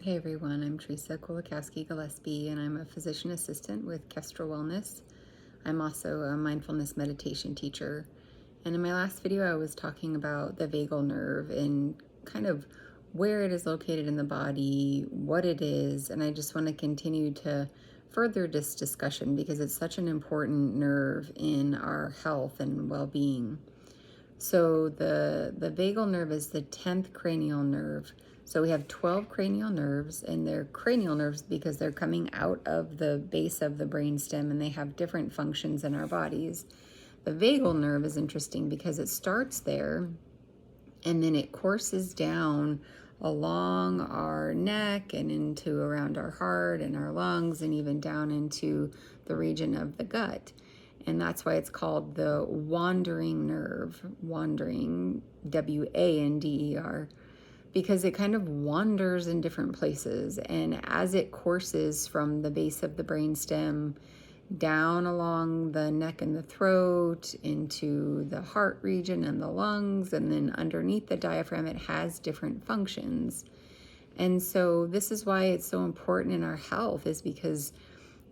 Hey everyone, I'm Theresa Kulikowski-Gillespie, and I'm a physician assistant with Kestrel Wellness. I'm also a mindfulness meditation teacher. And in my last video, I was talking about the vagal nerve and kind of where it is located in the body, what it is, and I just want to continue to further this discussion because it's such an important nerve in our health and well-being. So the vagal nerve is the 10th cranial nerve. So we have 12 cranial nerves, and they're cranial nerves because they're coming out of the base of the brainstem, and they have different functions in our bodies. The vagal nerve is interesting because it starts there, and then it courses down along our neck and into around our heart and our lungs, and even down into the region of the gut. And that's why it's called the wandering nerve, wandering, W-A-N-D-E-R, because it kind of wanders in different places. And as it courses from the base of the brainstem down along the neck and the throat into the heart region and the lungs, and then underneath the diaphragm, it has different functions. And so this is why it's so important in our health, is because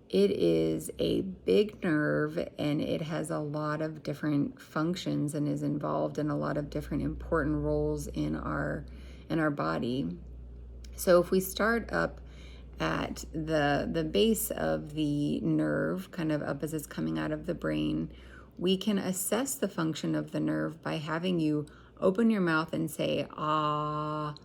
it is a big nerve and it has a lot of different functions and is involved in a lot of different important roles in our body. So if we start up at the base of the nerve, kind of up as it's coming out of the brain, we can assess the function of the nerve by having you open your mouth and say, ah.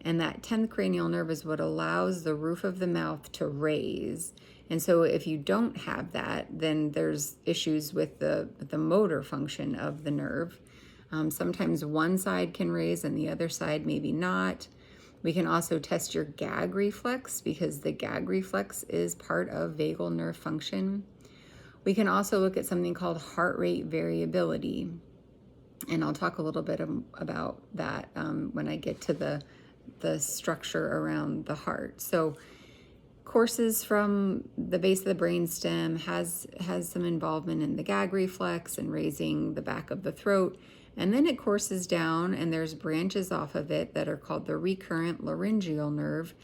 And that 10th cranial nerve is what allows the roof of the mouth to raise. And so if you don't have that, then there's issues with the motor function of the nerve. Sometimes one side can raise and the other side maybe not. We can also test your gag reflex because the gag reflex is part of vagal nerve function. We can also look at something called heart rate variability. And I'll talk a little bit about that when I get to the structure around the heart. So courses from the base of the brainstem has some involvement in the gag reflex and raising the back of the throat. And then it courses down and there's branches off of it that are called the recurrent laryngeal nerve.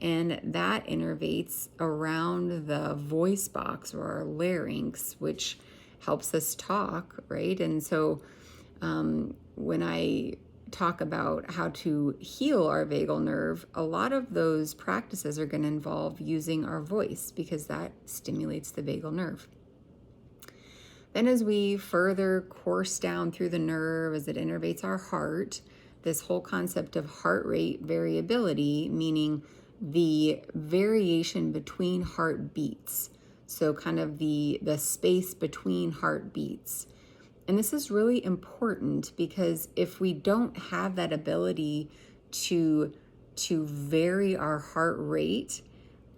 And that innervates around the voice box or our larynx, which helps us talk, right? And so when I talk about how to heal our vagal nerve, a lot of those practices are going to involve using our voice because that stimulates the vagal nerve. Then as we further course down through the nerve, as it innervates our heart, this whole concept of heart rate variability, meaning the variation between heartbeats. So kind of the space between heartbeats. And this is really important because if we don't have that ability to vary our heart rate,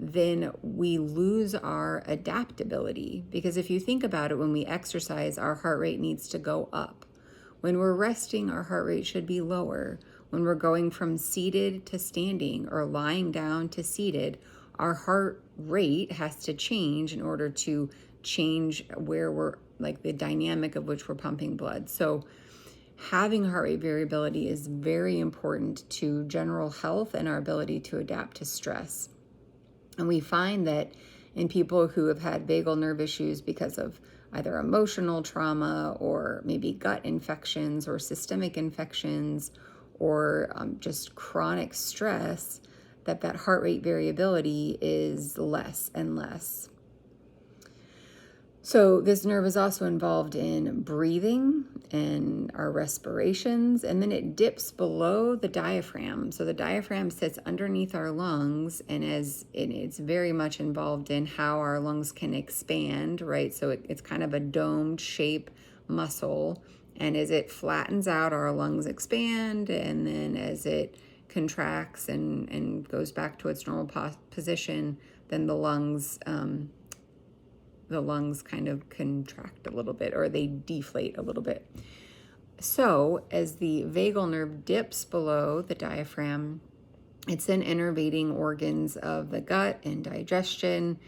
then we lose our adaptability. Because if you think about it, when we exercise, our heart rate needs to go up. When we're resting, our heart rate should be lower. When we're going from seated to standing or lying down to seated, our heart rate has to change in order to change where we're, like the dynamic of which we're pumping blood. So having heart rate variability is very important to general health and our ability to adapt to stress. And we find that in people who have had vagal nerve issues because of either emotional trauma or maybe gut infections or systemic infections or just chronic stress, that heart rate variability is less and less. So this nerve is also involved in breathing and our respirations, and then it dips below the diaphragm. So the diaphragm sits underneath our lungs, and it's very much involved in how our lungs can expand, right? So it's kind of a domed shape muscle, and as it flattens out, our lungs expand, and then as it contracts and goes back to its normal position, then the lungs kind of contract a little bit, or they deflate a little bit. So as the vagal nerve dips below the diaphragm, it's then innervating organs of the gut and digestion,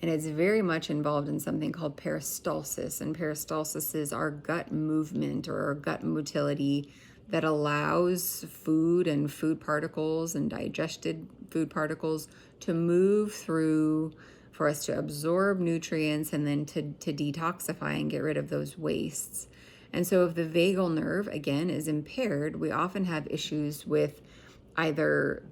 and it's very much involved in something called peristalsis. And peristalsis is our gut movement or our gut motility that allows food and food particles and digested food particles to move through, for us to absorb nutrients and then to detoxify and get rid of those wastes. And so if the vagal nerve, again, is impaired, we often have issues with either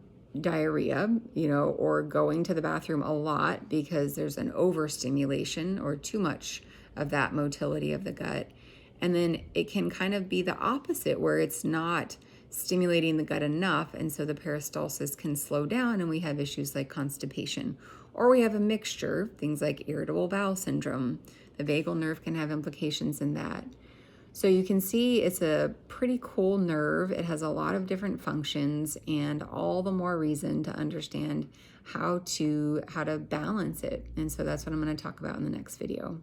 diarrhea, or going to the bathroom a lot because there's an overstimulation or too much of that motility of the gut. And then it can kind of be the opposite, where it's not stimulating the gut enough, and so the peristalsis can slow down and we have issues like constipation. Or we have a mixture, things like irritable bowel syndrome. The vagal nerve can have implications in that. So you can see it's a pretty cool nerve. It has a lot of different functions, and all the more reason to understand how to balance it. And so that's what I'm going to talk about in the next video.